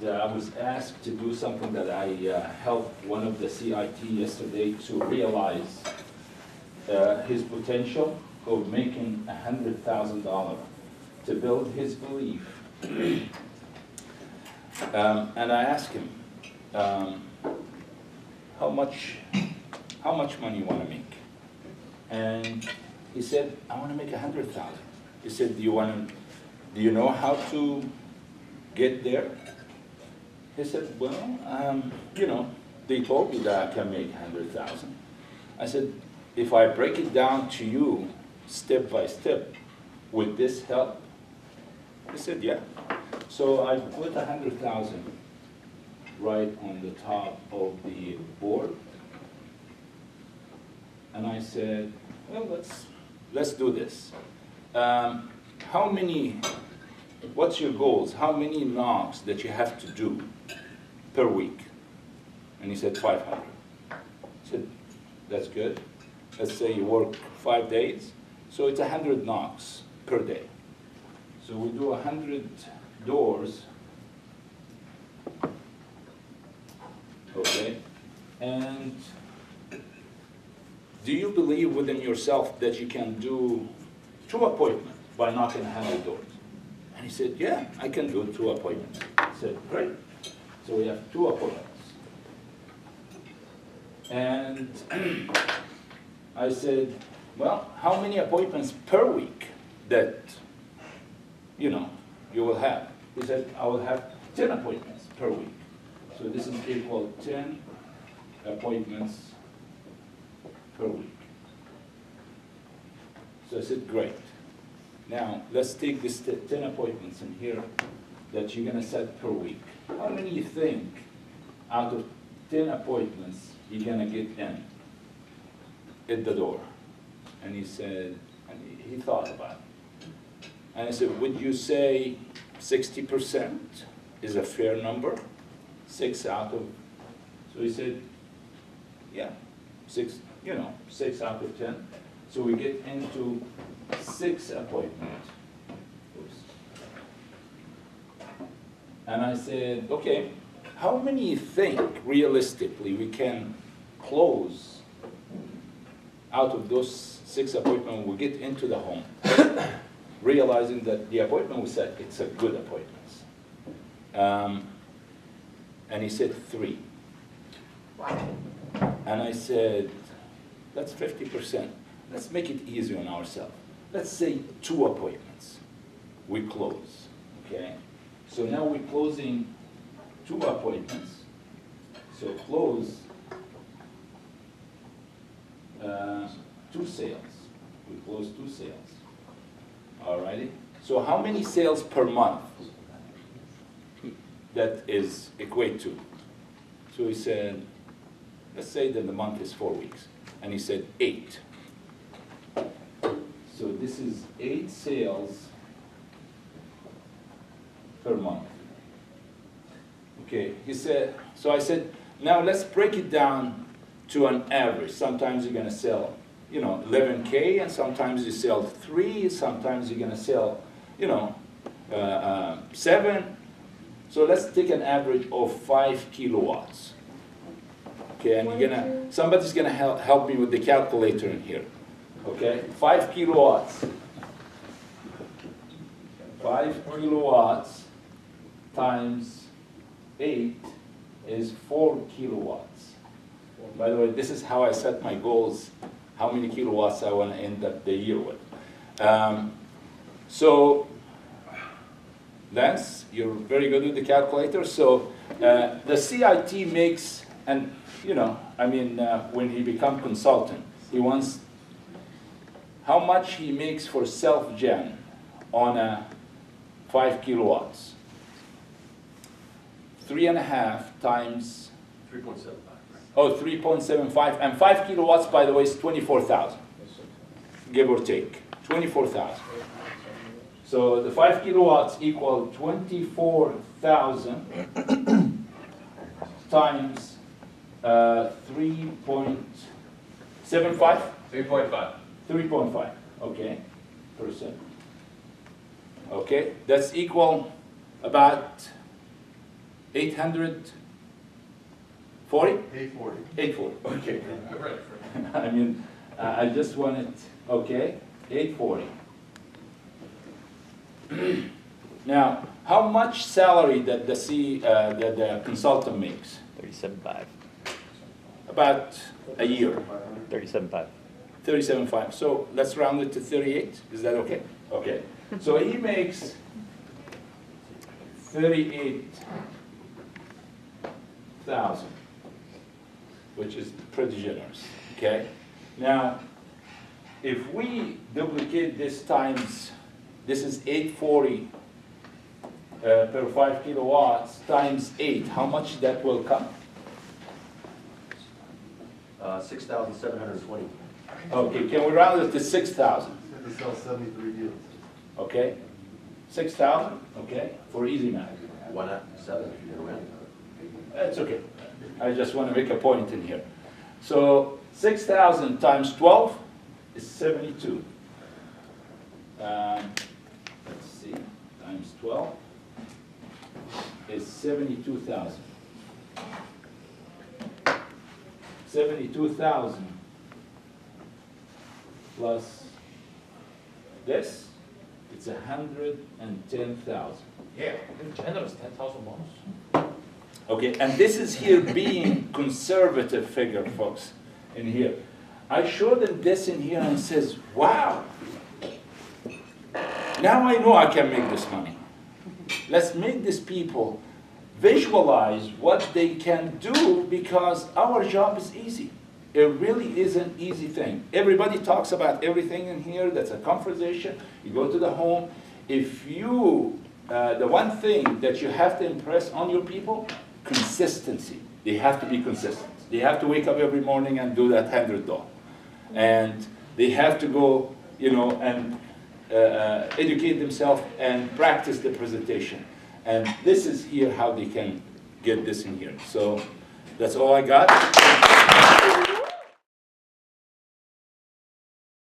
I was asked to do something that I helped one of the CIT yesterday to realize his potential of making $100,000 to build his belief. And I asked him, how much money you want to make? And he said, I want to make 100,000. He said, do you know how to get there? He said, well, you know, they told me that I can make 100,000. I said, if I break it down to you step by step, with this help? He said, yeah. So I put 100,000 right on the top of the board. And I said, well, let's do this. What's your goals? How many knocks that you have to do per week? And he said 500. I said, that's good. Let's say you work 5 days, so it's 100 knocks per day. So we do 100 doors, okay? And do you believe within yourself that you can do 2 appointments by knocking 100 doors? And he said, yeah, I can do 2 appointments. I said, great. So we have 2 appointments. And I said, well, how many appointments per week that, you know, you will have? He said, I will have 10 appointments per week. So this is equal 10 appointments per week. So I said, great. Now, let's take this 10 appointments in here that you're going to set per week. How many you think out of 10 appointments you're going to get in at the door? And he said, and he thought about it. And I said, would you say 60% is a fair number? 6 out of, so he said, yeah, 6 out of 10. So we get into 6 appointments. Oops. And I said, okay, how many you think realistically we can close out of those 6 appointments? We get into the home, realizing that the appointment we set, it's a good appointment. And he said 3. Wow. And I said, that's 50%. Let's make it easy on ourselves. Let's say 2 appointments. We close, okay? So now we're closing 2 appointments. So close 2 sales. We close 2 sales. All righty? So how many sales per month that is equate to? So he said, let's say that the month is 4 weeks. And he said 8. So this is 8 sales per month. Okay, he said, so I said, now let's break it down to an average. Sometimes you're gonna sell, 11K, and sometimes you sell 3, sometimes you're gonna sell, 7. So let's take an average of 5 kilowatts. Okay, and somebody's gonna help me with the calculator in here. Okay, 5 kilowatts. 5 kilowatts times 8 is 4 kilowatts. By the way, this is how I set my goals, how many kilowatts I want to end up the year with. So, Lance, you're very good with the calculator. So the CIT makes, and when he becomes consultant, he wants how much he makes for self-gen on a 5 kilowatts. 3.5 times 3.75. Right? Oh, 3.75, and 5 kilowatts, by the way, is 24,000, give or take, 24,000. So the 5 kilowatts equal 24,000 times 3.75? 3.5. 3.5, okay, %. Okay, that's equal about 840? 840. 840, okay. Right. I mean, I just want it, okay, 840. Now, how much salary that that the consultant makes? 37.5. About a year, 37.5. 37.5. So let's round it to 38. Is that okay? Okay. So he makes 38,000, which is pretty generous. Okay. Now, if we duplicate this times, this is 840 per 5 kilowatts times 8. How much that will come? 6,720. Okay, can we round it to 6,000? You have to sell 73 deals. Okay? 6,000, okay, for easy math. Why not 7 if you're gonna win? That's okay. I just want to make a point in here. So 6,000 times 12 is 72. Let's see, times 12 is 72,000. 72,000 plus this, it's 110,000. Yeah, generous, 10,000 bonus. Okay, and this is here being conservative figure, folks, in here. I show them this in here and says, wow, now I know I can make this money. Let's make these people visualize what they can do, because our job is easy. It really is an easy thing. Everybody talks about everything in here. That's a conversation. You go to the home. If you, the one thing that you have to impress on your people, consistency. They have to be consistent. They have to wake up every morning and do that 100 doll. And they have to go, and educate themselves and practice the presentation. And this is here how they can get this in here. So that's all I got.